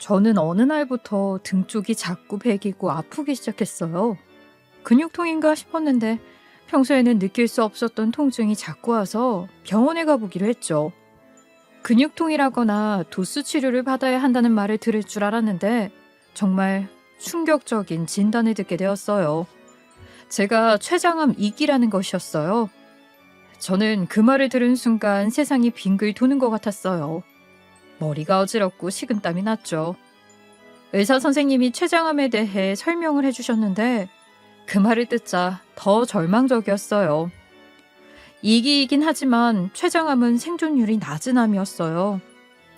저는 어느 날부터 등 쪽이 자꾸 베기고 아프기 시작했어요. 근육통인가 싶었는데 평소에는 느낄 수 없었던 통증이 자꾸 와서 병원에 가보기로 했죠. 근육통이라거나 도수 치료를 받아야 한다는 말을 들을 줄 알았는데 정말 충격적인 진단을 듣게 되었어요. 제가 췌장암 2기라는 것이었어요. 저는 그 말을 들은 순간 세상이 빙글 도는 것 같았어요. 머리가 어지럽고 식은땀이 났죠. 의사 선생님이 췌장암에 대해 설명을 해주셨는데 그 말을 듣자 더 절망적이었어요. 이기이긴 하지만 췌장암은 생존율이 낮은 암이었어요.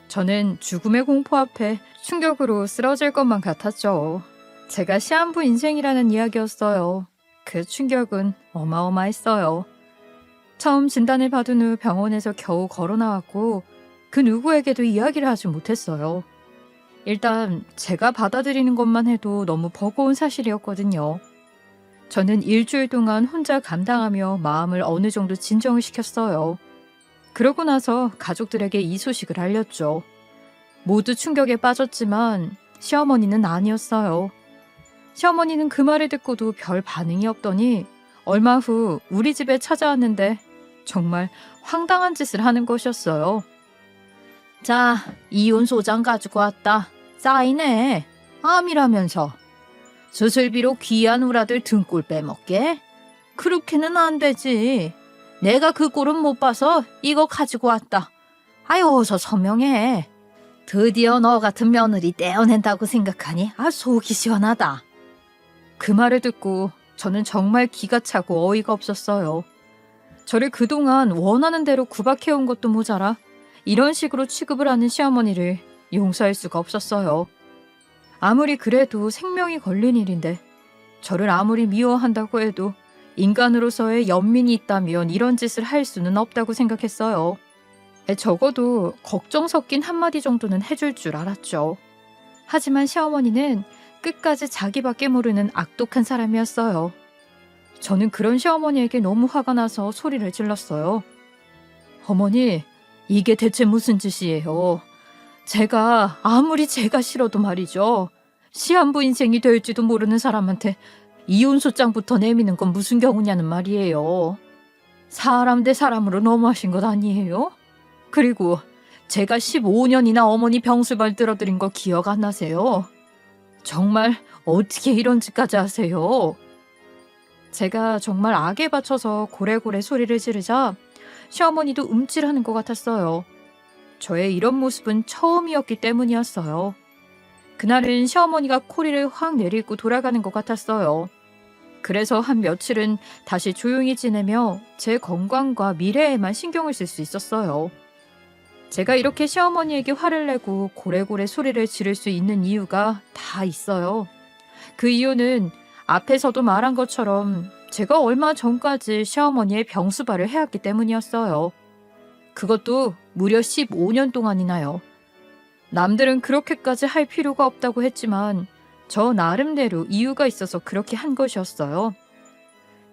저는 죽음의 공포 앞에 충격으로 쓰러질 것만 같았죠. 제가 시한부 인생이라는 이야기였어요. 그 충격은 어마어마했어요. 처음 진단을 받은 후 병원에서 겨우 걸어 나왔고 그 누구에게도 이야기를 하지 못했어요. 일단 제가 받아들이는 것만 해도 너무 버거운 사실이었거든요. 저는 일주일 동안 혼자 감당하며 마음을 어느 정도 진정을 시켰어요. 그러고 나서 가족들에게 이 소식을 알렸죠. 모두 충격에 빠졌지만 시어머니는 아니었어요. 시어머니는 그 말을 듣고도 별 반응이 없더니 얼마 후 우리 집에 찾아왔는데 정말 황당한 짓을 하는 것이었어요. 자, 이혼 소장 가지고 왔다. 쌓이네. 암이라면서. 수술비로 귀한 우라들 등골 빼먹게? 그렇게는 안 되지. 내가 그 꼴은 못 봐서 이거 가지고 왔다. 아유, 어서 서명해. 드디어 너 같은 며느리 떼어낸다고 생각하니 속이 시원하다. 그 말을 듣고 저는 정말 기가 차고 어이가 없었어요. 저를 그동안 원하는 대로 구박해온 것도 모자라 이런 식으로 취급을 하는 시어머니를 용서할 수가 없었어요. 아무리 그래도 생명이 걸린 일인데 저를 아무리 미워한다고 해도 인간으로서의 연민이 있다면 이런 짓을 할 수는 없다고 생각했어요. 적어도 걱정 섞인 한마디 정도는 해줄 줄 알았죠. 하지만 시어머니는 끝까지 자기밖에 모르는 악독한 사람이었어요. 저는 그런 시어머니에게 너무 화가 나서 소리를 질렀어요. 어머니, 이게 대체 무슨 짓이에요? 제가 아무리 제가 싫어도 말이죠. 시한부 인생이 될지도 모르는 사람한테 이혼 소장부터 내미는 건 무슨 경우냐는 말이에요. 사람 대 사람으로 너무하신 것 아니에요? 그리고 제가 15년이나 어머니 병수발 들어드린 거 기억 안 나세요? 정말 어떻게 이런 짓까지 하세요? 제가 정말 악에 받쳐서 고래고래 소리를 지르자 시어머니도 움찔하는 것 같았어요. 저의 이런 모습은 처음이었기 때문이었어요. 그날은 시어머니가 코리를 확 내리고 돌아가는 것 같았어요. 그래서 한 며칠은 다시 조용히 지내며 제 건강과 미래에만 신경을 쓸 수 있었어요. 제가 이렇게 시어머니에게 화를 내고 고래고래 소리를 지를 수 있는 이유가 다 있어요. 그 이유는 앞에서도 말한 것처럼 제가 얼마 전까지 시어머니의 병수발을 해왔기 때문이었어요. 그것도 무려 15년 동안이나요. 남들은 그렇게까지 할 필요가 없다고 했지만 저 나름대로 이유가 있어서 그렇게 한 것이었어요.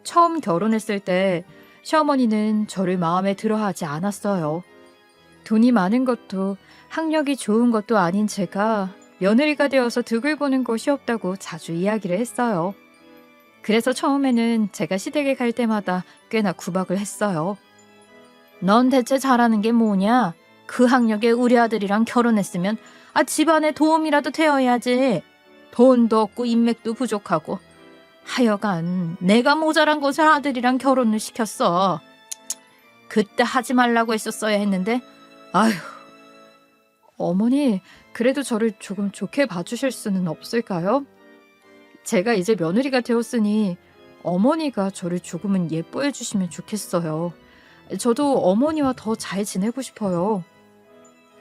처음 결혼했을 때 시어머니는 저를 마음에 들어하지 않았어요. 돈이 많은 것도 학력이 좋은 것도 아닌 제가 며느리가 되어서 득을 보는 것이 없다고 자주 이야기를 했어요. 그래서 처음에는 제가 시댁에 갈 때마다 꽤나 구박을 했어요. 넌 대체 잘하는 게 뭐냐? 그 학력에 우리 아들이랑 결혼했으면 집안에 도움이라도 되어야지. 돈도 없고 인맥도 부족하고. 하여간 내가 모자란 것을 아들이랑 결혼을 시켰어. 그때 하지 말라고 했었어야 했는데 아휴. 어머니, 그래도 저를 조금 좋게 봐주실 수는 없을까요? 제가 이제 며느리가 되었으니 어머니가 저를 조금은 예뻐해 주시면 좋겠어요. 저도 어머니와 더 잘 지내고 싶어요.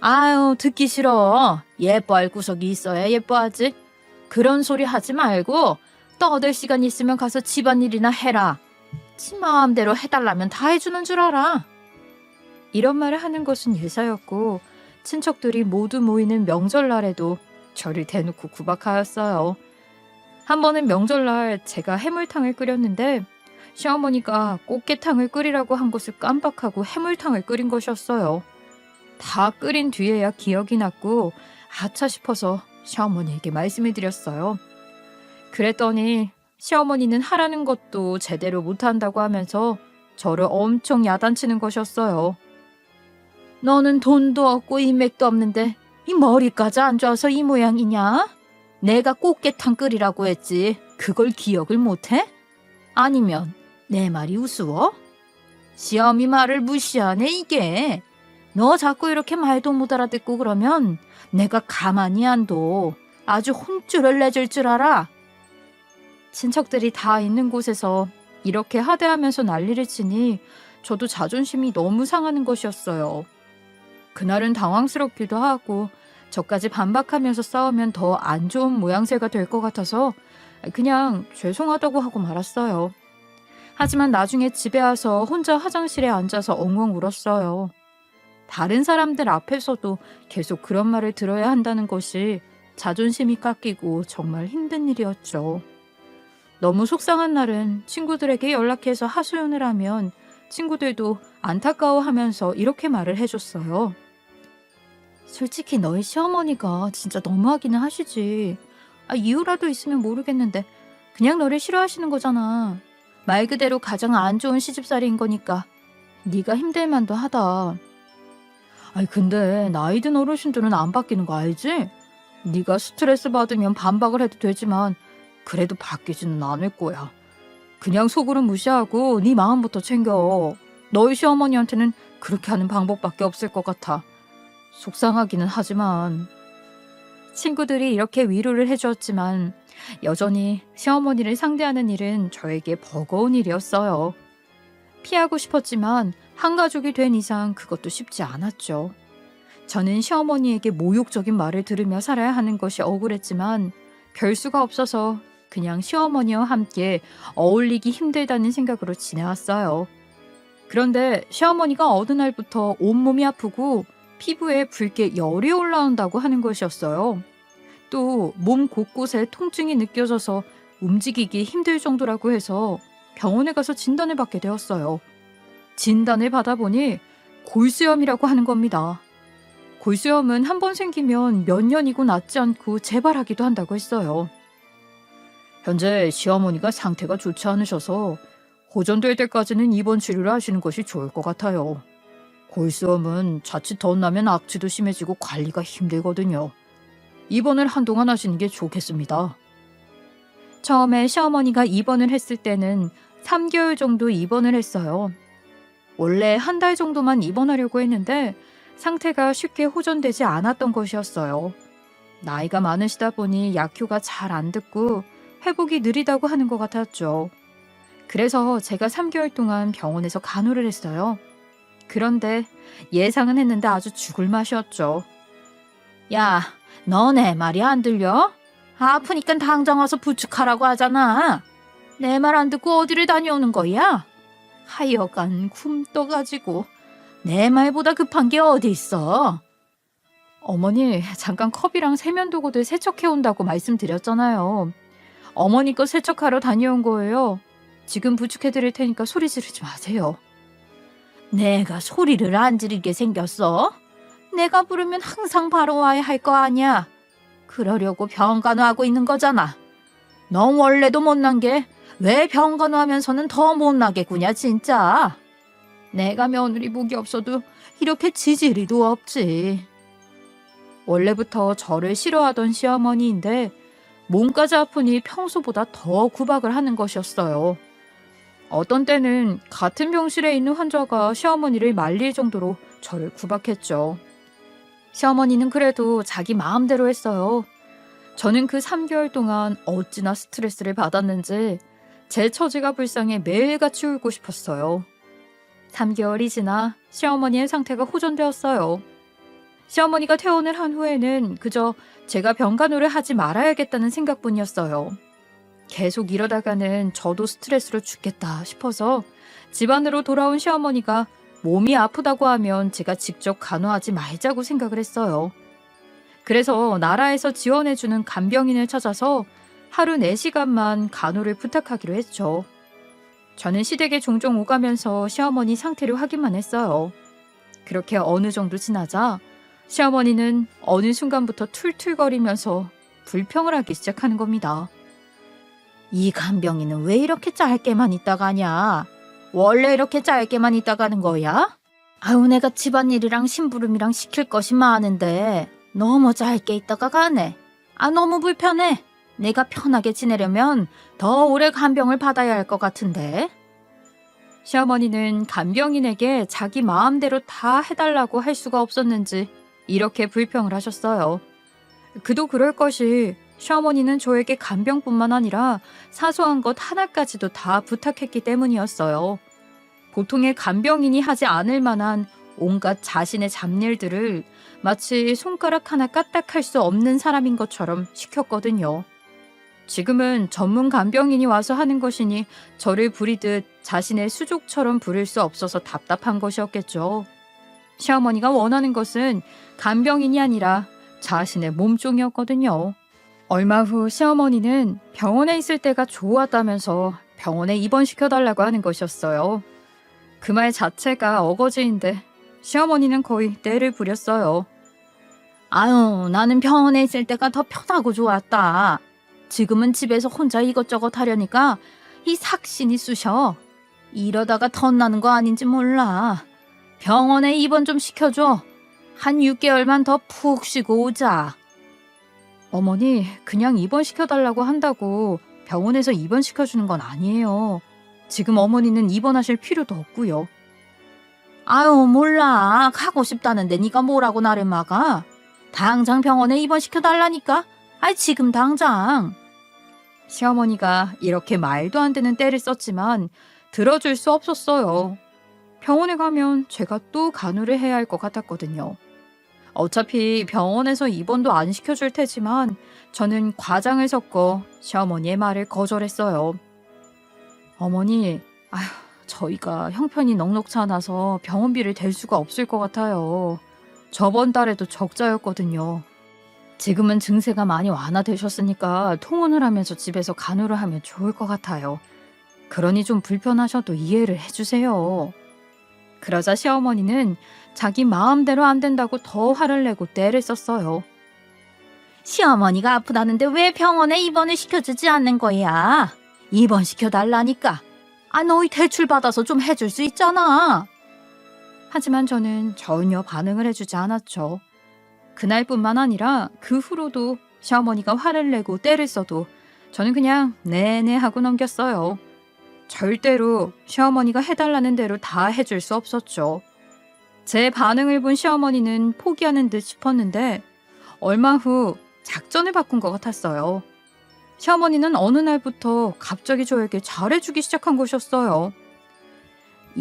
아유, 듣기 싫어. 예뻐할 구석이 있어야 예뻐하지. 그런 소리 하지 말고 떠들 시간 있으면 가서 집안일이나 해라. 지 마음대로 해달라면 다 해주는 줄 알아. 이런 말을 하는 것은 예사였고 친척들이 모두 모이는 명절날에도 저를 대놓고 구박하였어요. 한 번은 명절날 제가 해물탕을 끓였는데 시어머니가 꽃게탕을 끓이라고 한 것을 깜빡하고 해물탕을 끓인 것이었어요. 다 끓인 뒤에야 기억이 났고 아차 싶어서 시어머니에게 말씀을 드렸어요. 그랬더니 시어머니는 하라는 것도 제대로 못한다고 하면서 저를 엄청 야단치는 것이었어요. 너는 돈도 없고 인맥도 없는데 이 머리까지 안 좋아서 이 모양이냐? 내가 꽃게탕 끓이라고 했지. 그걸 기억을 못해? 아니면 내 말이 우스워? 시어미 말을 무시하네 이게. 너 자꾸 이렇게 말도 못 알아듣고 그러면 내가 가만히 안 둬. 아주 혼쭐을 내줄 줄 알아. 친척들이 다 있는 곳에서 이렇게 하대하면서 난리를 치니 저도 자존심이 너무 상하는 것이었어요. 그날은 당황스럽기도 하고 저까지 반박하면서 싸우면 더 안 좋은 모양새가 될 것 같아서 그냥 죄송하다고 하고 말았어요. 하지만 나중에 집에 와서 혼자 화장실에 앉아서 엉엉 울었어요. 다른 사람들 앞에서도 계속 그런 말을 들어야 한다는 것이 자존심이 깎이고 정말 힘든 일이었죠. 너무 속상한 날은 친구들에게 연락해서 하소연을 하면 친구들도 안타까워하면서 이렇게 말을 해줬어요. 솔직히 너희 시어머니가 진짜 너무하기는 하시지. 이유라도 있으면 모르겠는데 그냥 너를 싫어하시는 거잖아. 말 그대로 가장 안 좋은 시집살이인 거니까 네가 힘들만도 하다. 근데 나이 든 어르신들은 안 바뀌는 거 알지? 네가 스트레스 받으면 반박을 해도 되지만 그래도 바뀌지는 않을 거야. 그냥 속으로 무시하고 네 마음부터 챙겨. 너희 시어머니한테는 그렇게 하는 방법밖에 없을 것 같아. 속상하기는 하지만. 친구들이 이렇게 위로를 해주었지만 여전히 시어머니를 상대하는 일은 저에게 버거운 일이었어요. 피하고 싶었지만 한 가족이 된 이상 그것도 쉽지 않았죠. 저는 시어머니에게 모욕적인 말을 들으며 살아야 하는 것이 억울했지만 별 수가 없어서 그냥 시어머니와 함께 어울리기 힘들다는 생각으로 지내왔어요. 그런데 시어머니가 어느 날부터 온몸이 아프고 피부에 붉게 열이 올라온다고 하는 것이었어요. 또 몸 곳곳에 통증이 느껴져서 움직이기 힘들 정도라고 해서 병원에 가서 진단을 받게 되었어요. 진단을 받아보니 골수염이라고 하는 겁니다. 골수염은 한 번 생기면 몇 년이고 낫지 않고 재발하기도 한다고 했어요. 현재 시어머니가 상태가 좋지 않으셔서 호전될 때까지는 입원 치료를 하시는 것이 좋을 것 같아요. 골수염은 자칫 덧나면 악취도 심해지고 관리가 힘들거든요. 입원을 한동안 하시는 게 좋겠습니다. 처음에 시어머니가 입원을 했을 때는 3개월 정도 입원을 했어요. 원래 한 달 정도만 입원하려고 했는데 상태가 쉽게 호전되지 않았던 것이었어요. 나이가 많으시다 보니 약효가 잘 안 듣고 회복이 느리다고 하는 것 같았죠. 그래서 제가 3개월 동안 병원에서 간호를 했어요. 그런데 예상은 했는데 아주 죽을 맛이었죠. 야, 너 내 말이 안 들려? 아프니까 당장 와서 부축하라고 하잖아. 내 말 안 듣고 어디를 다녀오는 거야? 하여간 굶떠가지고 내 말보다 급한 게 어디 있어? 어머니, 잠깐 컵이랑 세면도구들 세척해온다고 말씀드렸잖아요. 어머니 거 세척하러 다녀온 거예요. 지금 부축해드릴 테니까 소리 지르지 마세요. 내가 소리를 안 지르게 생겼어? 내가 부르면 항상 바로 와야 할 거 아니야. 그러려고 병간호하고 있는 거잖아. 너 원래도 못난 게 왜 병간호하면서는 더 못나게 구냐 진짜. 내가 며느리 복이 없어도 이렇게 지지리도 없지. 원래부터 저를 싫어하던 시어머니인데 몸까지 아프니 평소보다 더 구박을 하는 것이었어요. 어떤 때는 같은 병실에 있는 환자가 시어머니를 말릴 정도로 저를 구박했죠. 시어머니는 그래도 자기 마음대로 했어요. 저는 그 3개월 동안 어찌나 스트레스를 받았는지 제 처지가 불쌍해 매일같이 울고 싶었어요. 3개월이 지나 시어머니의 상태가 호전되었어요. 시어머니가 퇴원을 한 후에는 그저 제가 병간호를 하지 말아야겠다는 생각뿐이었어요. 계속 이러다가는 저도 스트레스로 죽겠다 싶어서 집안으로 돌아온 시어머니가 몸이 아프다고 하면 제가 직접 간호하지 말자고 생각을 했어요. 그래서 나라에서 지원해주는 간병인을 찾아서 하루 4시간만 간호를 부탁하기로 했죠. 저는 시댁에 종종 오가면서 시어머니 상태를 확인만 했어요. 그렇게 어느 정도 지나자 시어머니는 어느 순간부터 툴툴거리면서 불평을 하기 시작하는 겁니다. 이 간병이는 왜 이렇게 짧게만 있다 가냐? 원래 이렇게 짧게만 있다 가는 거야? 아유, 내가 집안일이랑 심부름이랑 시킬 것이 많은데 너무 짧게 있다가 가네. 아, 너무 불편해. 내가 편하게 지내려면 더 오래 간병을 받아야 할 것 같은데. 시어머니는 간병인에게 자기 마음대로 다 해달라고 할 수가 없었는지 이렇게 불평을 하셨어요. 그도 그럴 것이 시어머니는 저에게 간병뿐만 아니라 사소한 것 하나까지도 다 부탁했기 때문이었어요. 보통의 간병인이 하지 않을 만한 온갖 자신의 잡일들을 마치 손가락 하나 까딱할 수 없는 사람인 것처럼 시켰거든요. 지금은 전문 간병인이 와서 하는 것이니 저를 부리듯 자신의 수족처럼 부릴 수 없어서 답답한 것이었겠죠. 시어머니가 원하는 것은 간병인이 아니라 자신의 몸종이었거든요. 얼마 후 시어머니는 병원에 있을 때가 좋았다면서 병원에 입원시켜달라고 하는 것이었어요. 그 말 자체가 어거지인데 시어머니는 거의 떼를 부렸어요. 아유, 나는 병원에 있을 때가 더 편하고 좋았다. 지금은 집에서 혼자 이것저것 하려니까 이 삭신이 쑤셔. 이러다가 덧나는 거 아닌지 몰라. 병원에 입원 좀 시켜줘. 한 6개월만 더 푹 쉬고 오자. 어머니, 그냥 입원시켜달라고 한다고 병원에서 입원시켜주는 건 아니에요. 지금 어머니는 입원하실 필요도 없고요. 아유, 몰라. 가고 싶다는데 네가 뭐라고 나를 막아. 당장 병원에 입원시켜달라니까. 아이, 지금 당장. 시어머니가 이렇게 말도 안 되는 떼를 썼지만 들어줄 수 없었어요. 병원에 가면 제가 또 간호를 해야 할 것 같았거든요. 어차피 병원에서 입원도 안 시켜줄 테지만 저는 과장을 섞어 시어머니의 말을 거절했어요. 어머니, 아휴, 저희가 형편이 넉넉치 않아서 병원비를 댈 수가 없을 것 같아요. 저번 달에도 적자였거든요. 지금은 증세가 많이 완화되셨으니까 통원을 하면서 집에서 간호를 하면 좋을 것 같아요. 그러니 좀 불편하셔도 이해를 해주세요. 그러자 시어머니는 자기 마음대로 안 된다고 더 화를 내고 떼를 썼어요. 시어머니가 아프다는데 왜 병원에 입원을 시켜주지 않는 거야? 입원시켜달라니까. 아, 너희 대출받아서 좀 해줄 수 있잖아. 하지만 저는 전혀 반응을 해주지 않았죠. 그날뿐만 아니라 그 후로도 시어머니가 화를 내고 떼를 써도 저는 그냥 네네 하고 넘겼어요. 절대로 시어머니가 해달라는 대로 다 해줄 수 없었죠. 제 반응을 본 시어머니는 포기하는 듯 싶었는데 얼마 후 작전을 바꾼 것 같았어요. 시어머니는 어느 날부터 갑자기 저에게 잘해주기 시작한 것이었어요.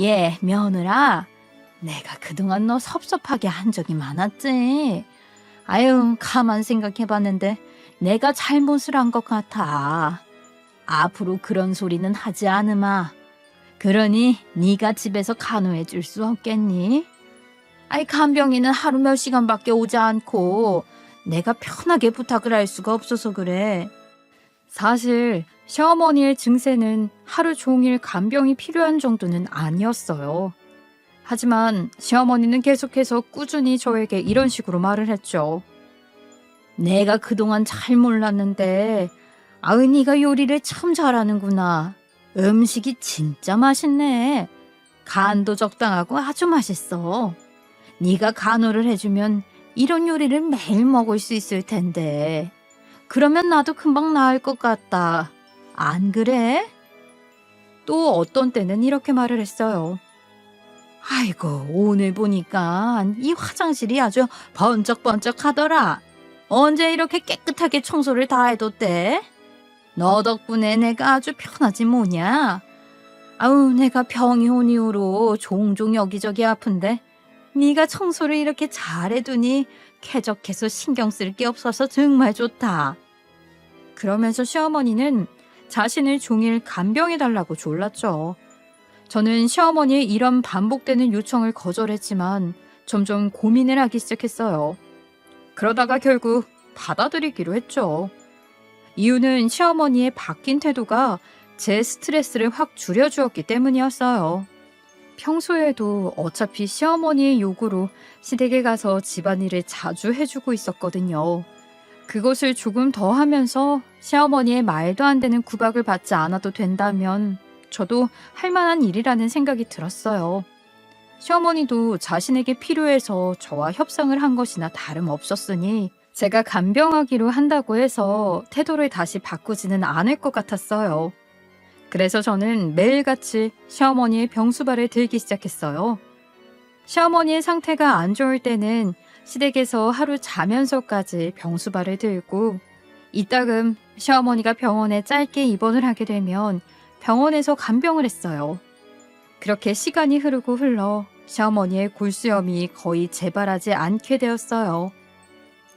예, 며느라. 내가 그동안 너 섭섭하게 한 적이 많았지. 아유, 가만 생각해봤는데 내가 잘못을 한 것 같아. 앞으로 그런 소리는 하지 않으마. 그러니 네가 집에서 간호해 줄 수 없겠니? 아이, 간병인은 하루 몇 시간밖에 오지 않고 내가 편하게 부탁을 할 수가 없어서 그래. 사실 시어머니의 증세는 하루 종일 간병이 필요한 정도는 아니었어요. 하지만 시어머니는 계속해서 꾸준히 저에게 이런 식으로 말을 했죠. 내가 그동안 잘 몰랐는데 네가 요리를 참 잘하는구나. 음식이 진짜 맛있네. 간도 적당하고 아주 맛있어. 네가 간호를 해주면 이런 요리를 매일 먹을 수 있을 텐데. 그러면 나도 금방 나을 것 같다. 안 그래? 또 어떤 때는 이렇게 말을 했어요. 아이고, 오늘 보니까 이 화장실이 아주 번쩍번쩍하더라. 언제 이렇게 깨끗하게 청소를 다 해뒀대? 너 덕분에 내가 아주 편하지 뭐냐? 아우, 내가 병이 온 이후로 종종 여기저기 아픈데 네가 청소를 이렇게 잘해두니 쾌적해서 신경 쓸 게 없어서 정말 좋다. 그러면서 시어머니는 자신을 종일 간병해달라고 졸랐죠. 저는 시어머니의 이런 반복되는 요청을 거절했지만 점점 고민을 하기 시작했어요. 그러다가 결국 받아들이기로 했죠. 이유는 시어머니의 바뀐 태도가 제 스트레스를 확 줄여주었기 때문이었어요. 평소에도 어차피 시어머니의 요구로 시댁에 가서 집안일을 자주 해주고 있었거든요. 그것을 조금 더 하면서 시어머니의 말도 안 되는 구박을 받지 않아도 된다면 저도 할 만한 일이라는 생각이 들었어요. 시어머니도 자신에게 필요해서 저와 협상을 한 것이나 다름없었으니 제가 간병하기로 한다고 해서 태도를 다시 바꾸지는 않을 것 같았어요. 그래서 저는 매일같이 시어머니의 병수발을 들기 시작했어요. 시어머니의 상태가 안 좋을 때는 시댁에서 하루 자면서까지 병수발을 들고 이따금 시어머니가 병원에 짧게 입원을 하게 되면 병원에서 간병을 했어요. 그렇게 시간이 흐르고 흘러 시어머니의 골수염이 거의 재발하지 않게 되었어요.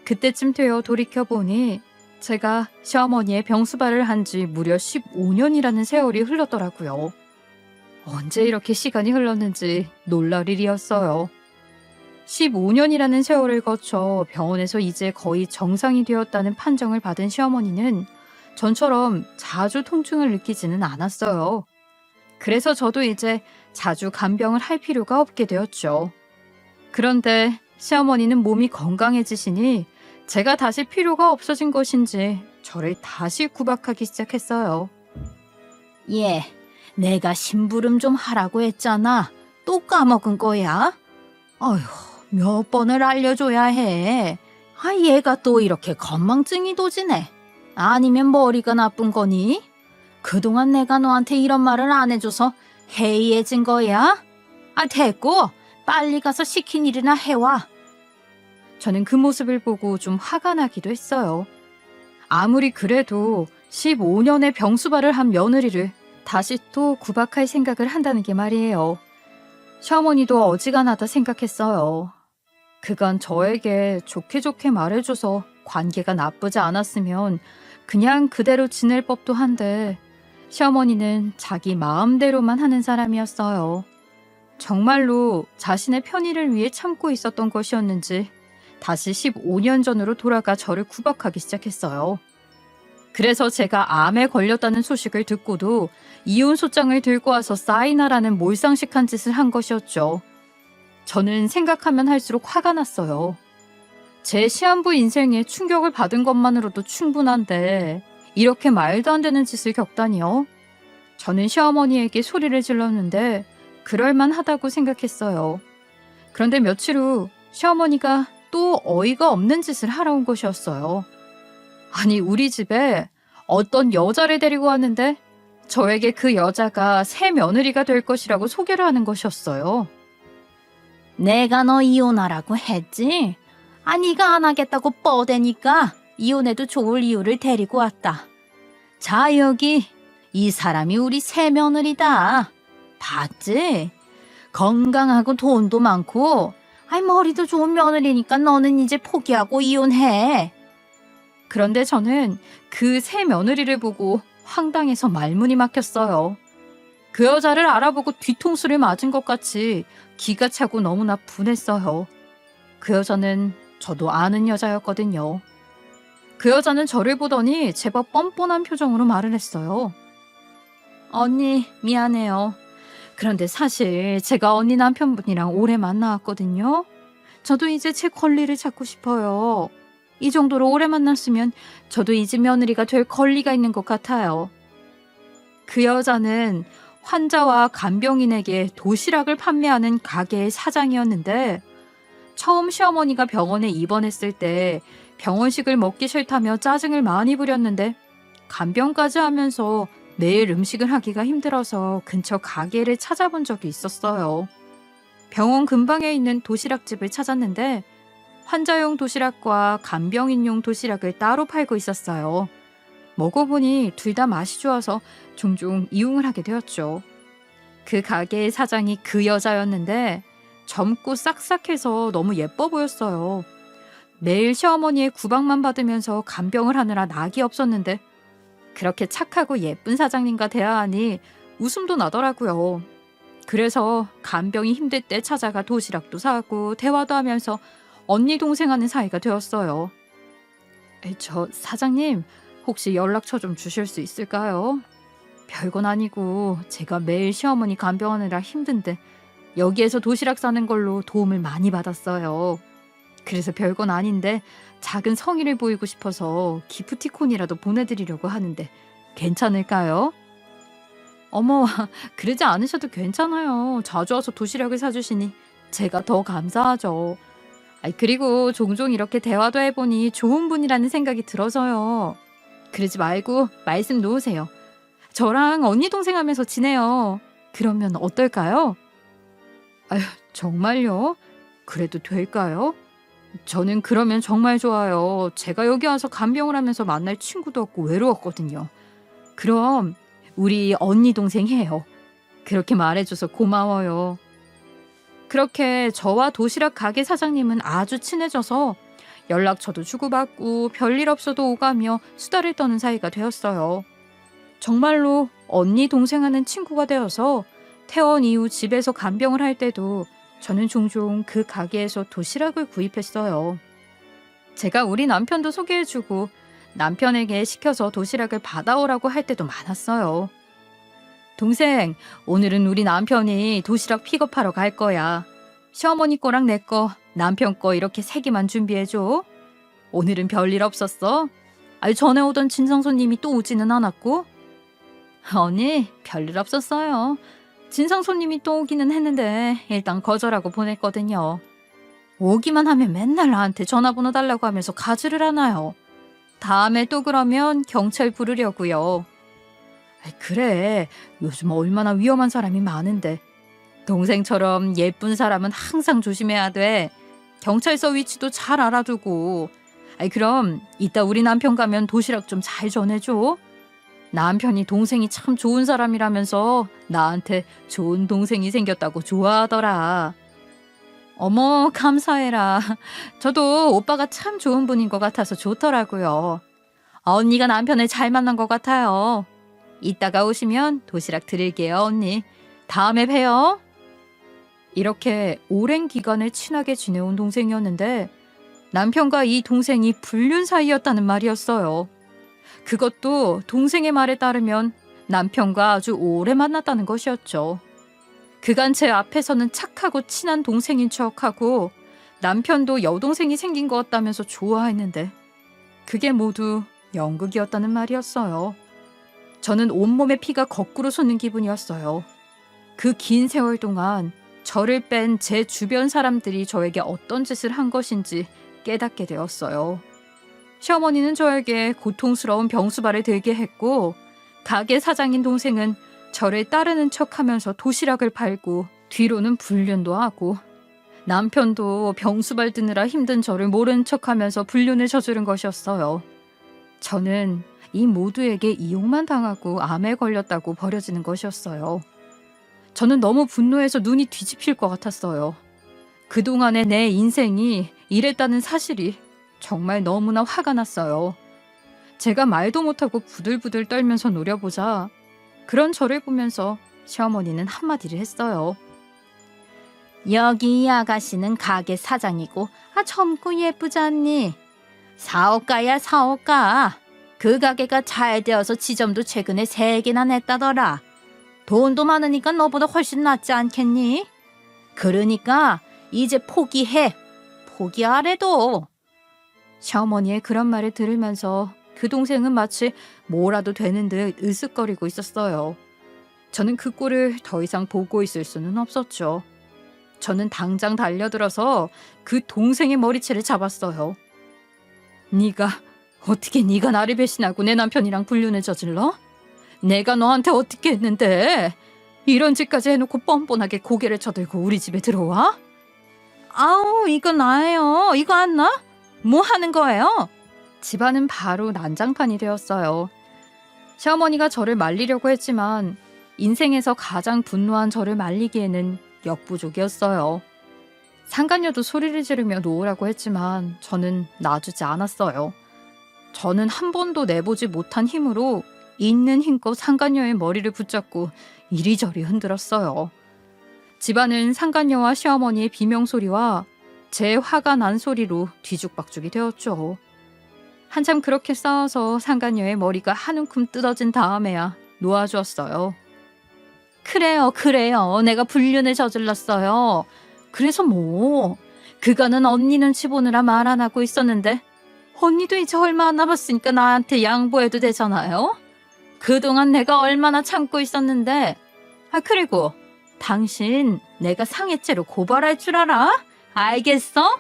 그때쯤 되어 돌이켜보니 제가 시어머니의 병수발을 한 지 무려 15년이라는 세월이 흘렀더라고요. 언제 이렇게 시간이 흘렀는지 놀랄 일이었어요. 15년이라는 세월을 거쳐 병원에서 이제 거의 정상이 되었다는 판정을 받은 시어머니는 전처럼 자주 통증을 느끼지는 않았어요. 그래서 저도 이제 자주 간병을 할 필요가 없게 되었죠. 그런데 시어머니는 몸이 건강해지시니 제가 다시 필요가 없어진 것인지 저를 다시 구박하기 시작했어요. 얘, 내가 심부름 좀 하라고 했잖아. 또 까먹은 거야? 어휴, 몇 번을 알려줘야 해. 아, 얘가 또 이렇게 건망증이 도지네. 아니면 머리가 나쁜 거니? 그동안 내가 너한테 이런 말을 안 해줘서 해이해진 거야? 아, 됐고 빨리 가서 시킨 일이나 해와. 저는 그 모습을 보고 좀 화가 나기도 했어요. 아무리 그래도 15년의 병수발을 한 며느리를 다시 또 구박할 생각을 한다는 게 말이에요. 시어머니도 어지간하다 생각했어요. 그간 저에게 좋게 좋게 말해줘서 관계가 나쁘지 않았으면 그냥 그대로 지낼 법도 한데 시어머니는 자기 마음대로만 하는 사람이었어요. 정말로 자신의 편의를 위해 참고 있었던 것이었는지 다시 15년 전으로 돌아가 저를 구박하기 시작했어요. 그래서 제가 암에 걸렸다는 소식을 듣고도 이혼 소장을 들고 와서 사인하라는 몰상식한 짓을 한 것이었죠. 저는 생각하면 할수록 화가 났어요. 제 시한부 인생에 충격을 받은 것만으로도 충분한데 이렇게 말도 안 되는 짓을 겪다니요. 저는 시어머니에게 소리를 질렀는데 그럴만하다고 생각했어요. 그런데 며칠 후 시어머니가 또 어이가 없는 짓을 하러 온 것이었어요. 아니, 우리 집에 어떤 여자를 데리고 왔는데 저에게 그 여자가 새 며느리가 될 것이라고 소개를 하는 것이었어요. 내가 너 이혼하라고 했지? 아, 네가 안 하겠다고 뻐대니까 이혼해도 좋을 이유를 데리고 왔다. 자, 여기 이 사람이 우리 새 며느리다. 봤지? 건강하고 돈도 많고 아이, 머리도 좋은 며느리니까 너는 이제 포기하고 이혼해. 그런데 저는 그 새 며느리를 보고 황당해서 말문이 막혔어요. 그 여자를 알아보고 뒤통수를 맞은 것 같이 기가 차고 너무나 분했어요. 그 여자는 저도 아는 여자였거든요. 그 여자는 저를 보더니 제법 뻔뻔한 표정으로 말을 했어요. 언니, 미안해요. 그런데 사실 제가 언니 남편분이랑 오래 만나왔거든요. 저도 이제 제 권리를 찾고 싶어요. 이 정도로 오래 만났으면 저도 이 집 며느리가 될 권리가 있는 것 같아요. 그 여자는 환자와 간병인에게 도시락을 판매하는 가게의 사장이었는데 처음 시어머니가 병원에 입원했을 때 병원식을 먹기 싫다며 짜증을 많이 부렸는데 간병까지 하면서 매일 음식을 하기가 힘들어서 근처 가게를 찾아본 적이 있었어요. 병원 근방에 있는 도시락집을 찾았는데 환자용 도시락과 간병인용 도시락을 따로 팔고 있었어요. 먹어보니 둘 다 맛이 좋아서 종종 이용을 하게 되었죠. 그 가게의 사장이 그 여자였는데 젊고 싹싹해서 너무 예뻐 보였어요. 매일 시어머니의 구박만 받으면서 간병을 하느라 낙이 없었는데 그렇게 착하고 예쁜 사장님과 대화하니 웃음도 나더라고요. 그래서 간병이 힘들 때 찾아가 도시락도 사고 대화도 하면서 언니 동생 하는 사이가 되었어요. 저 사장님, 혹시 연락처 좀 주실 수 있을까요? 별건 아니고 제가 매일 시어머니 간병하느라 힘든데 여기에서 도시락 싸는 걸로 도움을 많이 받았어요. 그래서 별건 아닌데 작은 성의를 보이고 싶어서 기프티콘이라도 보내드리려고 하는데 괜찮을까요? 어머, 그러지 않으셔도 괜찮아요. 자주 와서 도시락을 사주시니 제가 더 감사하죠. 그리고 종종 이렇게 대화도 해보니 좋은 분이라는 생각이 들어서요. 그러지 말고 말씀 놓으세요. 저랑 언니 동생 하면서 지내요. 그러면 어떨까요? 아휴, 정말요? 그래도 될까요? 저는 그러면 정말 좋아요. 제가 여기 와서 간병을 하면서 만날 친구도 없고 외로웠거든요. 그럼 우리 언니 동생 해요. 그렇게 말해줘서 고마워요. 그렇게 저와 도시락 가게 사장님은 아주 친해져서 연락처도 주고받고 별일 없어도 오가며 수다를 떠는 사이가 되었어요. 정말로 언니 동생하는 친구가 되어서 퇴원 이후 집에서 간병을 할 때도 저는 종종 그 가게에서 도시락을 구입했어요. 제가 우리 남편도 소개해주고 남편에게 시켜서 도시락을 받아오라고 할 때도 많았어요. 동생, 오늘은 우리 남편이 도시락 픽업하러 갈 거야. 시어머니 거랑 내 거, 남편 거 이렇게 3개만 준비해줘. 오늘은 별일 없었어? 전에 오던 진상 손님이 또 오지는 않았고? 언니, 별일 없었어요. 진상 손님이 또 오기는 했는데 일단 거절하고 보냈거든요. 오기만 하면 맨날 나한테 전화번호 달라고 하면서 가지를 않아요. 다음에 또 그러면 경찰 부르려고요. 그래, 요즘 얼마나 위험한 사람이 많은데. 동생처럼 예쁜 사람은 항상 조심해야 돼. 경찰서 위치도 잘 알아두고. 그럼 이따 우리 남편 가면 도시락 좀 잘 전해줘. 남편이 동생이 참 좋은 사람이라면서 나한테 좋은 동생이 생겼다고 좋아하더라. 어머, 감사해라. 저도 오빠가 참 좋은 분인 것 같아서 좋더라고요. 언니가 남편을 잘 만난 것 같아요. 이따가 오시면 도시락 드릴게요, 언니. 다음에 봬요. 이렇게 오랜 기간을 친하게 지내온 동생이었는데 남편과 이 동생이 불륜 사이였다는 말이었어요. 그것도 동생의 말에 따르면 남편과 아주 오래 만났다는 것이었죠. 그간 제 앞에서는 착하고 친한 동생인 척하고 남편도 여동생이 생긴 것 같다면서 좋아했는데 그게 모두 연극이었다는 말이었어요. 저는 온몸에 피가 거꾸로 솟는 기분이었어요. 그 긴 세월 동안 저를 뺀 제 주변 사람들이 저에게 어떤 짓을 한 것인지 깨닫게 되었어요. 시어머니는 저에게 고통스러운 병수발을 들게 했고 가게 사장인 동생은 저를 따르는 척하면서 도시락을 팔고 뒤로는 불륜도 하고 남편도 병수발 드느라 힘든 저를 모른 척하면서 불륜을 저지른 것이었어요. 저는 이 모두에게 이용만 당하고 암에 걸렸다고 버려지는 것이었어요. 저는 너무 분노해서 눈이 뒤집힐 것 같았어요. 그동안의 내 인생이 이랬다는 사실이 정말 너무나 화가 났어요. 제가 말도 못하고 부들부들 떨면서 노려보자 그런 저를 보면서 시어머니는 한마디를 했어요. 여기 이 아가씨는 가게 사장이고 젊고 예쁘지 않니? 사업가야 사업가. 그 가게가 잘 되어서 지점도 최근에 3개나 냈다더라. 돈도 많으니까 너보다 훨씬 낫지 않겠니? 그러니까 이제 포기해. 포기하래도. 시어머니의 그런 말을 들으면서 그 동생은 마치 뭐라도 되는 듯 으쓱거리고 있었어요. 저는 그 꼴을 더 이상 보고 있을 수는 없었죠. 저는 당장 달려들어서 그 동생의 머리채를 잡았어요. 어떻게 네가 나를 배신하고 내 남편이랑 불륜을 저질러? 내가 너한테 어떻게 했는데? 이런 짓까지 해놓고 뻔뻔하게 고개를 쳐들고 우리 집에 들어와? 아우, 이거 나예요. 이거 안 나? 뭐 하는 거예요? 집안은 바로 난장판이 되었어요. 시어머니가 저를 말리려고 했지만 인생에서 가장 분노한 저를 말리기에는 역부족이었어요. 상간녀도 소리를 지르며 놓으라고 했지만 저는 놔주지 않았어요. 저는 한 번도 내보지 못한 힘으로 있는 힘껏 상간녀의 머리를 붙잡고 이리저리 흔들었어요. 집안은 상간녀와 시어머니의 비명소리와 제 화가 난 소리로 뒤죽박죽이 되었죠. 한참 그렇게 싸워서 상간녀의 머리가 한 움큼 뜯어진 다음에야 놓아주었어요. 그래요. 내가 불륜을 저질렀어요. 그래서 뭐? 그거는 언니 눈치 보느라 말 안 하고 있었는데 언니도 이제 얼마 안 남았으니까 나한테 양보해도 되잖아요. 그동안 내가 얼마나 참고 있었는데. 그리고 당신 내가 상해죄로 고발할 줄 알아? 알겠어?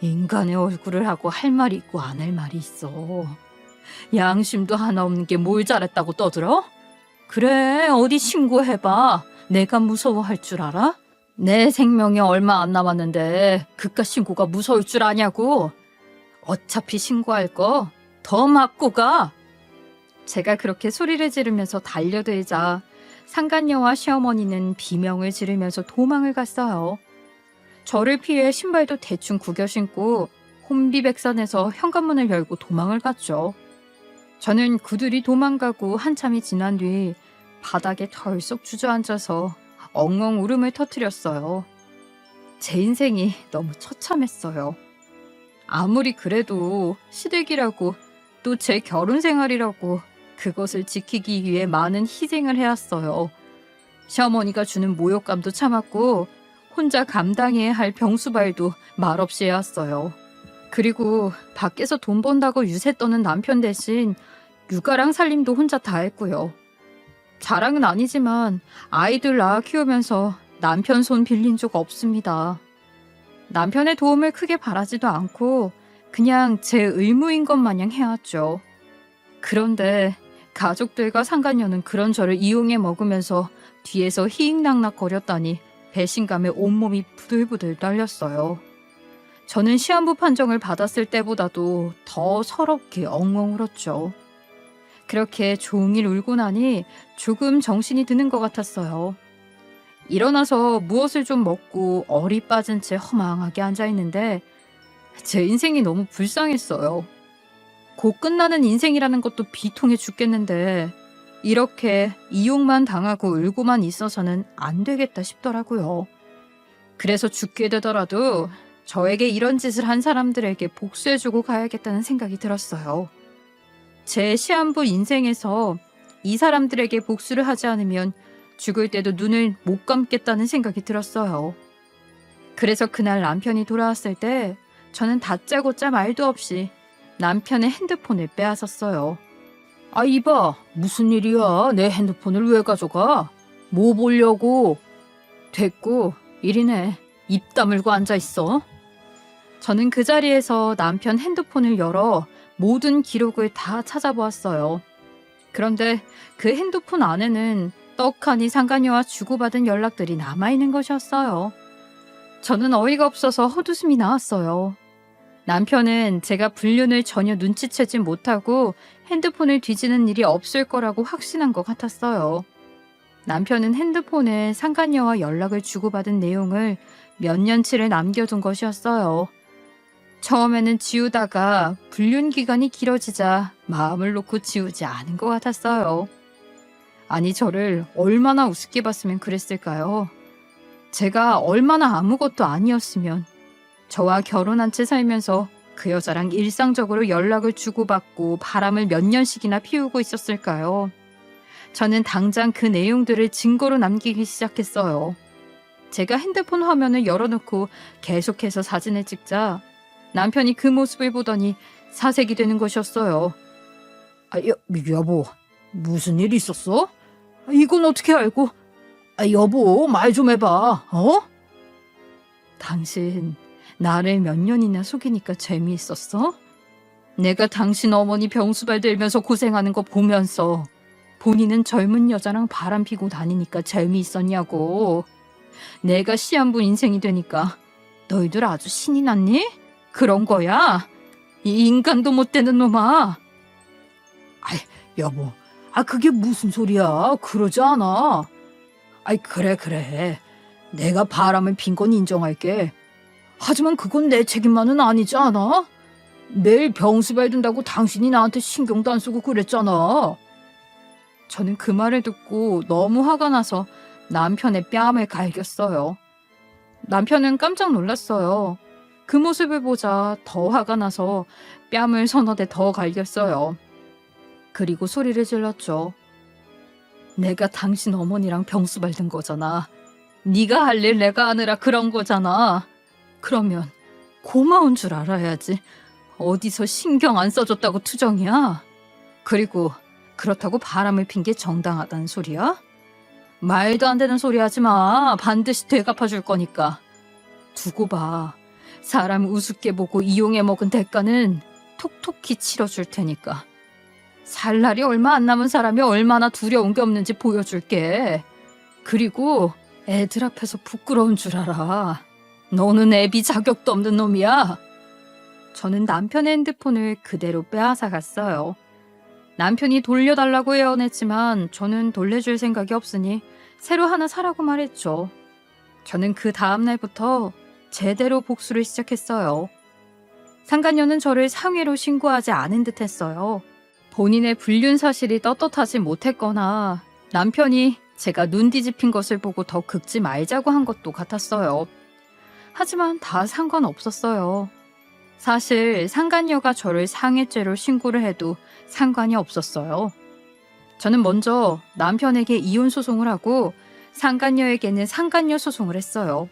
인간의 얼굴을 하고 할 말이 있고 안 할 말이 있어. 양심도 하나 없는 게 뭘 잘했다고 떠들어? 그래, 어디 신고해봐. 내가 무서워할 줄 알아? 내 생명이 얼마 안 남았는데 그깟 신고가 무서울 줄 아냐고. 어차피 신고할 거 더 맞고 가. 제가 그렇게 소리를 지르면서 달려들자 상간녀와 시어머니는 비명을 지르면서 도망을 갔어요. 저를 피해 신발도 대충 구겨 신고 혼비백산에서 현관문을 열고 도망을 갔죠. 저는 그들이 도망가고 한참이 지난 뒤 바닥에 덜썩 주저앉아서 엉엉 울음을 터뜨렸어요. 제 인생이 너무 처참했어요. 아무리 그래도 시댁이라고 또 제 결혼 생활이라고 그것을 지키기 위해 많은 희생을 해왔어요. 시어머니가 주는 모욕감도 참았고 혼자 감당해야 할 병수발도 말없이 해왔어요. 그리고 밖에서 돈 번다고 유세 떠는 남편 대신 육아랑 살림도 혼자 다 했고요. 자랑은 아니지만 아이들 낳아 키우면서 남편 손 빌린 적 없습니다. 남편의 도움을 크게 바라지도 않고 그냥 제 의무인 것 마냥 해왔죠. 그런데 가족들과 상간녀는 그런 저를 이용해 먹으면서 뒤에서 희익낙낙거렸다니 배신감에 온몸이 부들부들 떨렸어요. 저는 시한부 판정을 받았을 때보다도 더 서럽게 엉엉 울었죠. 그렇게 종일 울고 나니 조금 정신이 드는 것 같았어요. 일어나서 무엇을 좀 먹고 얼이 빠진 채 허망하게 앉아있는데 제 인생이 너무 불쌍했어요. 곧 끝나는 인생이라는 것도 비통해 죽겠는데 이렇게 이용만 당하고 울고만 있어서는 안 되겠다 싶더라고요. 그래서 죽게 되더라도 저에게 이런 짓을 한 사람들에게 복수해주고 가야겠다는 생각이 들었어요. 제 시한부 인생에서 이 사람들에게 복수를 하지 않으면 죽을 때도 눈을 못 감겠다는 생각이 들었어요. 그래서 그날 남편이 돌아왔을 때 저는 다짜고짜 말도 없이 남편의 핸드폰을 빼앗았어요. 이봐, 무슨 일이야? 내 핸드폰을 왜 가져가? 뭐 보려고? 됐고, 일이네. 입 다물고 앉아있어. 저는 그 자리에서 남편 핸드폰을 열어 모든 기록을 다 찾아보았어요. 그런데 그 핸드폰 안에는 떡하니 상간녀와 주고받은 연락들이 남아있는 것이었어요. 저는 어이가 없어서 헛웃음이 나왔어요. 남편은 제가 불륜을 전혀 눈치채지 못하고 핸드폰을 뒤지는 일이 없을 거라고 확신한 것 같았어요. 남편은 핸드폰에 상간녀와 연락을 주고받은 내용을 몇 년치를 남겨둔 것이었어요. 처음에는 지우다가 불륜 기간이 길어지자 마음을 놓고 지우지 않은 것 같았어요. 아니, 저를 얼마나 우습게 봤으면 그랬을까요? 제가 얼마나 아무것도 아니었으면 저와 결혼한 채 살면서 그 여자랑 일상적으로 연락을 주고받고 바람을 몇 년씩이나 피우고 있었을까요? 저는 당장 그 내용들을 증거로 남기기 시작했어요. 제가 핸드폰 화면을 열어놓고 계속해서 사진을 찍자 남편이 그 모습을 보더니 사색이 되는 것이었어요. 여보, 무슨 일 있었어? 이건 어떻게 알고? 여보, 말 좀 해봐, 어? 당신 나를 몇 년이나 속이니까 재미있었어? 내가 당신 어머니 병수발 들면서 고생하는 거 보면서 본인은 젊은 여자랑 바람 피고 다니니까 재미있었냐고. 내가 시한부 인생이 되니까 너희들 아주 신이 났니? 그런 거야? 이 인간도 못 되는 놈아. 여보, 그게 무슨 소리야? 그러지 않아. 그래. 내가 바람을 핀 건 인정할게. 하지만 그건 내 책임만은 아니지 않아? 매일 병수발 둔다고 당신이 나한테 신경도 안 쓰고 그랬잖아. 저는 그 말을 듣고 너무 화가 나서 남편의 뺨을 갈겼어요. 남편은 깜짝 놀랐어요. 그 모습을 보자 더 화가 나서 뺨을 서너 대 더 갈겼어요. 그리고 소리를 질렀죠. 내가 당신 어머니랑 병수발 든 거잖아. 네가 할 일 내가 하느라 그런 거잖아. 그러면 고마운 줄 알아야지. 어디서 신경 안 써줬다고 투정이야? 그리고 그렇다고 바람을 핀 게 정당하다는 소리야? 말도 안 되는 소리 하지 마. 반드시 되갚아줄 거니까. 두고 봐. 사람 우습게 보고 이용해 먹은 대가는 톡톡히 치러줄 테니까. 살 날이 얼마 안 남은 사람이 얼마나 두려운 게 없는지 보여줄게. 그리고 애들 앞에서 부끄러운 줄 알아. 너는 애비 자격도 없는 놈이야. 저는 남편의 핸드폰을 그대로 빼앗아 갔어요. 남편이 돌려달라고 애원했지만 저는 돌려줄 생각이 없으니 새로 하나 사라고 말했죠. 저는 그 다음 날부터 제대로 복수를 시작했어요. 상간녀는 저를 상해로 신고하지 않은 듯 했어요. 본인의 불륜 사실이 떳떳하지 못했거나 남편이 제가 눈 뒤집힌 것을 보고 더 긁지 말자고 한 것도 같았어요. 하지만 다 상관없었어요. 사실 상간녀가 저를 상해죄로 신고를 해도 상관이 없었어요. 저는 먼저 남편에게 이혼 소송을 하고 상간녀에게는 상간녀 소송을 했어요.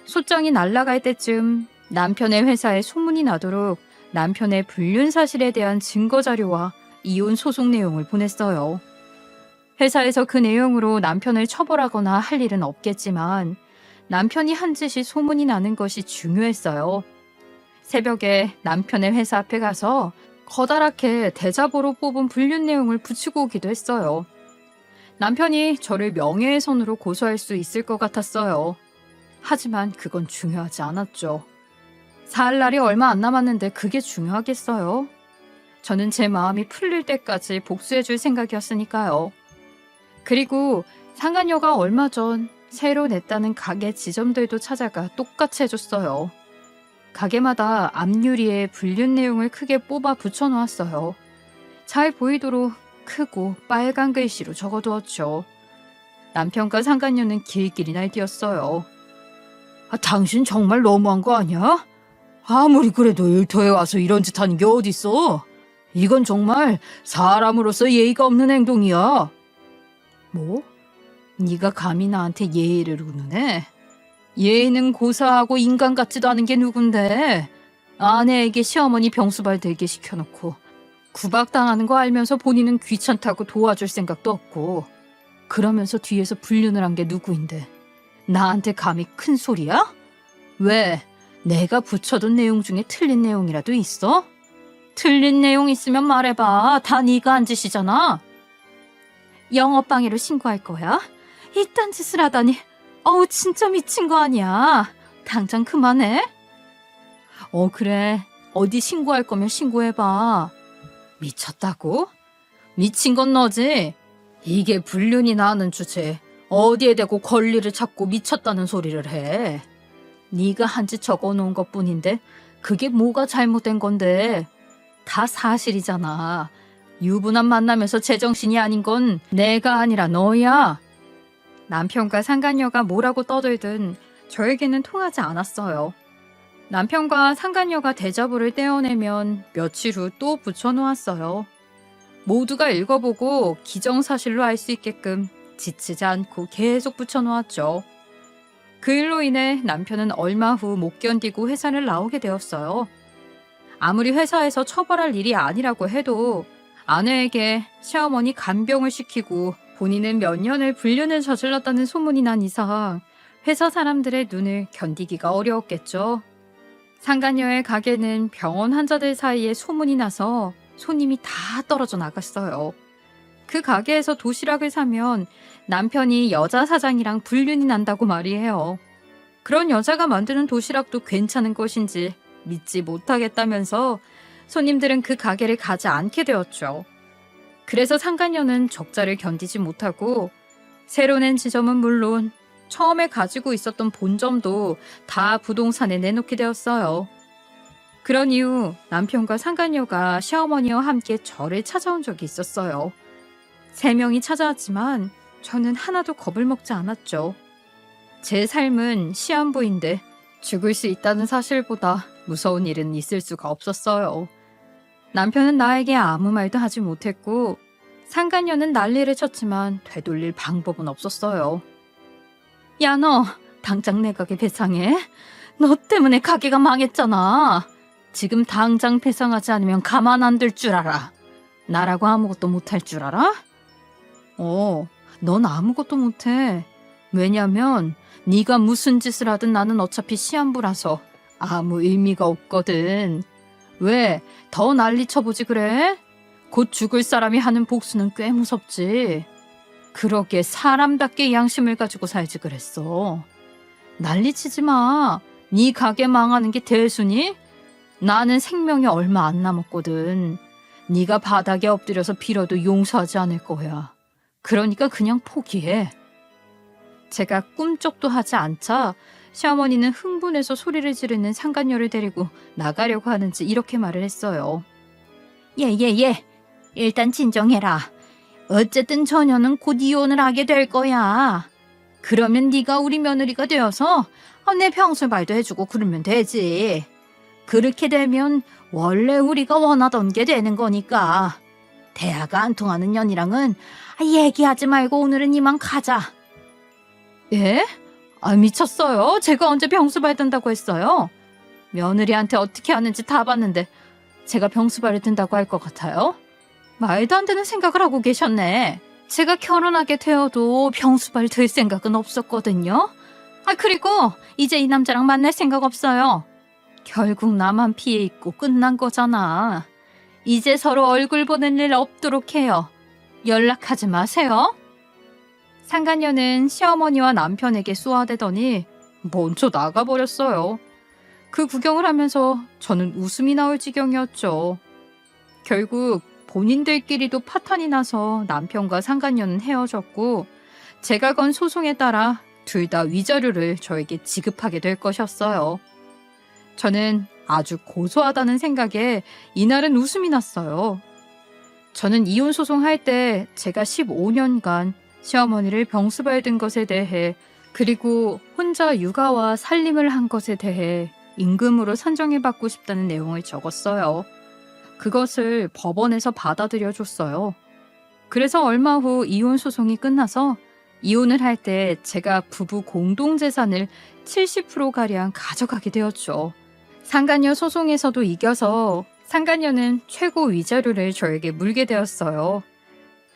소장이 날아갈 때쯤 남편의 회사에 소문이 나도록 남편의 불륜 사실에 대한 증거 자료와 이혼 소송 내용을 보냈어요. 회사에서 그 내용으로 남편을 처벌하거나 할 일은 없겠지만 남편이 한 짓이 소문이 나는 것이 중요했어요. 새벽에 남편의 회사 앞에 가서 커다랗게 대자보로 뽑은 불륜 내용을 붙이고 오기도 했어요. 남편이 저를 명예훼손으로 고소할 수 있을 것 같았어요. 하지만 그건 중요하지 않았죠. 살 날이 얼마 안 남았는데 그게 중요하겠어요? 저는 제 마음이 풀릴 때까지 복수해줄 생각이었으니까요. 그리고 상간녀가 얼마 전 새로 냈다는 가게 지점들도 찾아가 똑같이 해줬어요. 가게마다 앞유리에 불륜 내용을 크게 뽑아 붙여놓았어요. 잘 보이도록 크고 빨간 글씨로 적어두었죠. 남편과 상간녀는 길길이 날뛰었어요. 당신 정말 너무한 거 아니야? 아무리 그래도 일터에 와서 이런 짓 하는 게 어딨어? 이건 정말 사람으로서 예의가 없는 행동이야. 뭐? 네가 감히 나한테 예의를 운운해? 예의는 고사하고 인간 같지도 않은 게 누군데 아내에게 시어머니 병수발 들게 시켜놓고 구박당하는 거 알면서 본인은 귀찮다고 도와줄 생각도 없고 그러면서 뒤에서 불륜을 한 게 누구인데 나한테 감히 큰 소리야? 왜? 내가 붙여둔 내용 중에 틀린 내용이라도 있어? 틀린 내용 있으면 말해봐. 다 네가 한 짓이잖아. 영업방해로 신고할 거야? 이딴 짓을 하다니. 어우 진짜 미친 거 아니야. 당장 그만해. 그래. 어디 신고할 거면 신고해봐. 미쳤다고? 미친 건 너지? 이게 불륜이 나는 주제에 어디에 대고 권리를 찾고 미쳤다는 소리를 해. 네가 한 짓 적어놓은 것뿐인데 그게 뭐가 잘못된 건데. 다 사실이잖아. 유부남 만나면서 제정신이 아닌 건 내가 아니라 너야. 남편과 상간녀가 뭐라고 떠들든 저에게는 통하지 않았어요. 남편과 상간녀가 대자보를 떼어내면 며칠 후 또 붙여놓았어요. 모두가 읽어보고 기정사실로 알 수 있게끔 지치지 않고 계속 붙여놓았죠. 그 일로 인해 남편은 얼마 후 못 견디고 회사를 나오게 되었어요. 아무리 회사에서 처벌할 일이 아니라고 해도 아내에게 시어머니 간병을 시키고 본인은 몇 년을 불륜을 저질렀다는 소문이 난 이상 회사 사람들의 눈을 견디기가 어려웠겠죠. 상간녀의 가게는 병원 환자들 사이에 소문이 나서 손님이 다 떨어져 나갔어요. 그 가게에서 도시락을 사면 남편이 여자 사장이랑 불륜이 난다고 말이에요. 그런 여자가 만드는 도시락도 괜찮은 것인지 믿지 못하겠다면서 손님들은 그 가게를 가지 않게 되었죠. 그래서 상간녀는 적자를 견디지 못하고 새로 낸 지점은 물론 처음에 가지고 있었던 본점도 다 부동산에 내놓게 되었어요. 그런 이후 남편과 상간녀가 시어머니와 함께 저를 찾아온 적이 있었어요. 3명이 찾아왔지만 저는 하나도 겁을 먹지 않았죠. 제 삶은 시한부인데 죽을 수 있다는 사실보다 무서운 일은 있을 수가 없었어요. 남편은 나에게 아무 말도 하지 못했고 상간녀는 난리를 쳤지만 되돌릴 방법은 없었어요. 야, 너 당장 내 가게 배상해. 너 때문에 가게가 망했잖아. 지금 당장 배상하지 않으면 가만 안 둘 줄 알아. 나라고 아무것도 못할 줄 알아? 넌 아무것도 못해. 왜냐면 네가 무슨 짓을 하든 나는 어차피 시한부라서 아무 의미가 없거든. 왜? 더 난리 쳐보지 그래? 곧 죽을 사람이 하는 복수는 꽤 무섭지. 그러게 사람답게 양심을 가지고 살지 그랬어. 난리치지 마. 네 가게 망하는 게 대수니? 나는 생명이 얼마 안 남았거든. 네가 바닥에 엎드려서 빌어도 용서하지 않을 거야. 그러니까 그냥 포기해. 제가 꿈쩍도 하지 않자 시어머니는 흥분해서 소리를 지르는 상간녀를 데리고 나가려고 하는지 이렇게 말을 했어요. 예. 일단 진정해라. 어쨌든 처녀는 곧 이혼을 하게 될 거야. 그러면 네가 우리 며느리가 되어서 내 병술발도 해주고 그러면 되지. 그렇게 되면 원래 우리가 원하던 게 되는 거니까. 대화가 안 통하는 년이랑은 얘기하지 말고 오늘은 이만 가자. 예? 미쳤어요. 제가 언제 병수발 든다고 했어요? 며느리한테 어떻게 하는지 다 봤는데 제가 병수발을 든다고 할 것 같아요? 말도 안 되는 생각을 하고 계셨네. 제가 결혼하게 되어도 병수발 들 생각은 없었거든요. 그리고 이제 이 남자랑 만날 생각 없어요. 결국 나만 피해 있고 끝난 거잖아. 이제 서로 얼굴 보는 일 없도록 해요. 연락하지 마세요. 상간녀는 시어머니와 남편에게 쏘아대더니 먼저 나가버렸어요. 그 구경을 하면서 저는 웃음이 나올 지경이었죠. 결국 본인들끼리도 파탄이 나서 남편과 상간녀는 헤어졌고 제가 건 소송에 따라 둘 다 위자료를 저에게 지급하게 될 것이었어요. 저는 아주 고소하다는 생각에 이날은 웃음이 났어요. 저는 이혼 소송할 때 제가 15년간 시어머니를 병수발 든 것에 대해 그리고 혼자 육아와 살림을 한 것에 대해 임금으로 산정해받고 싶다는 내용을 적었어요. 그것을 법원에서 받아들여줬어요. 그래서 얼마 후 이혼 소송이 끝나서 이혼을 할 때 제가 부부 공동재산을 70%가량 가져가게 되었죠. 상간녀 소송에서도 이겨서 상간녀는 최고 위자료를 저에게 물게 되었어요.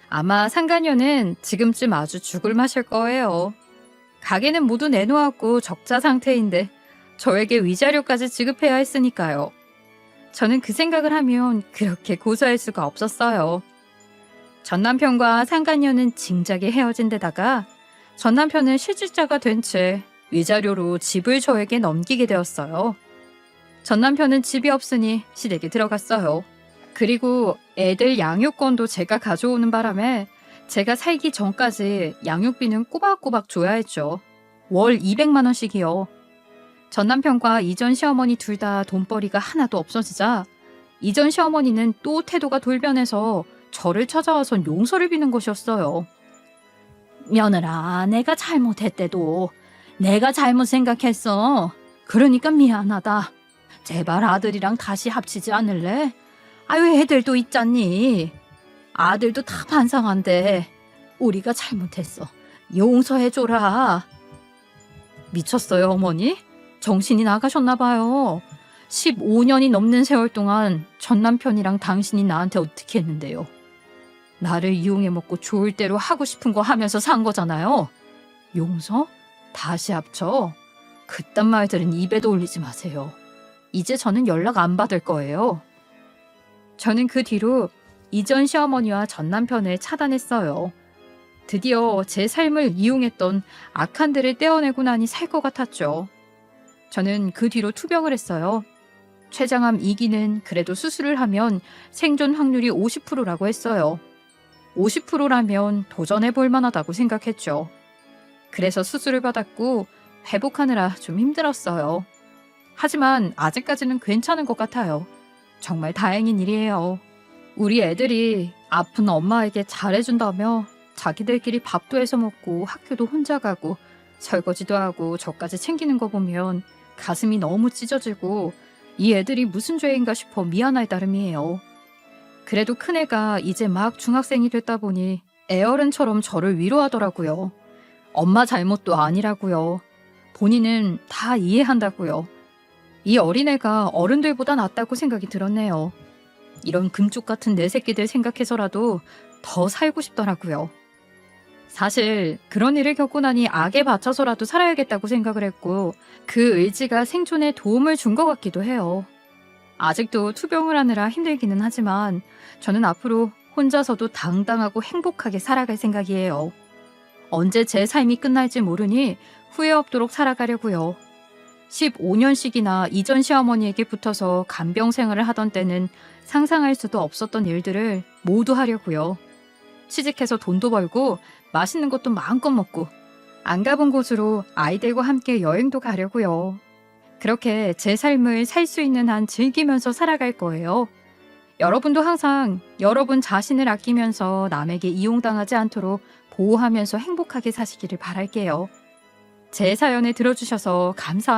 아마 상간녀는 지금쯤 아주 죽을 맛일 거예요. 가게는 모두 내놓았고 적자 상태인데 저에게 위자료까지 지급해야 했으니까요. 저는 그 생각을 하면 그렇게 고소할 수가 없었어요. 전 남편과 상간녀는 진작에 헤어진 데다가 전 남편은 실직자가 된 채 위자료로 집을 저에게 넘기게 되었어요. 전 남편은 집이 없으니 시댁에 들어갔어요. 그리고 애들 양육권도 제가 가져오는 바람에 제가 살기 전까지 양육비는 꼬박꼬박 줘야 했죠. 월 200만 원씩이요. 전 남편과 이전 시어머니 둘 다 돈벌이가 하나도 없어지자 이전 시어머니는 또 태도가 돌변해서 저를 찾아와서 용서를 비는 것이었어요. 며느라, 내가 잘못했대도 내가 잘못 생각했어. 그러니까 미안하다. 제발 아들이랑 다시 합치지 않을래? 애들도 있잖니. 아들도 다 반성한데 우리가 잘못했어. 용서해줘라. 미쳤어요, 어머니? 정신이 나가셨나 봐요. 15년이 넘는 세월 동안 전 남편이랑 당신이 나한테 어떻게 했는데요? 나를 이용해 먹고 좋을 대로 하고 싶은 거 하면서 산 거잖아요. 용서? 다시 합쳐? 그딴 말들은 입에도 올리지 마세요. 이제 저는 연락 안 받을 거예요. 저는 그 뒤로 이전 시어머니와 전 남편을 차단했어요. 드디어 제 삶을 이용했던 악한들을 떼어내고 나니 살 것 같았죠. 저는 그 뒤로 투병을 했어요. 췌장암 2기는 그래도 수술을 하면 생존 확률이 50%라고 했어요. 50%라면 도전해 볼 만하다고 생각했죠. 그래서 수술을 받았고 회복하느라 좀 힘들었어요. 하지만 아직까지는 괜찮은 것 같아요. 정말 다행인 일이에요. 우리 애들이 아픈 엄마에게 잘해준다며 자기들끼리 밥도 해서 먹고 학교도 혼자 가고 설거지도 하고 저까지 챙기는 거 보면 가슴이 너무 찢어지고 이 애들이 무슨 죄인가 싶어 미안할 따름이에요. 그래도 큰애가 이제 막 중학생이 됐다 보니 애어른처럼 저를 위로하더라고요. 엄마 잘못도 아니라고요. 본인은 다 이해한다고요. 이 어린애가 어른들보다 낫다고 생각이 들었네요. 이런 금쪽 같은 내 새끼들 생각해서라도 더 살고 싶더라고요. 사실 그런 일을 겪고 나니 악에 바쳐서라도 살아야겠다고 생각을 했고 그 의지가 생존에 도움을 준 것 같기도 해요. 아직도 투병을 하느라 힘들기는 하지만 저는 앞으로 혼자서도 당당하고 행복하게 살아갈 생각이에요. 언제 제 삶이 끝날지 모르니 후회 없도록 살아가려고요. 15년씩이나 이전 시어머니에게 붙어서 간병 생활을 하던 때는 상상할 수도 없었던 일들을 모두 하려고요. 취직해서 돈도 벌고 맛있는 것도 마음껏 먹고 안 가본 곳으로 아이들과 함께 여행도 가려고요. 그렇게 제 삶을 살 수 있는 한 즐기면서 살아갈 거예요. 여러분도 항상 여러분 자신을 아끼면서 남에게 이용당하지 않도록 보호하면서 행복하게 사시기를 바랄게요. 제 사연을 들어주셔서 감사합니다.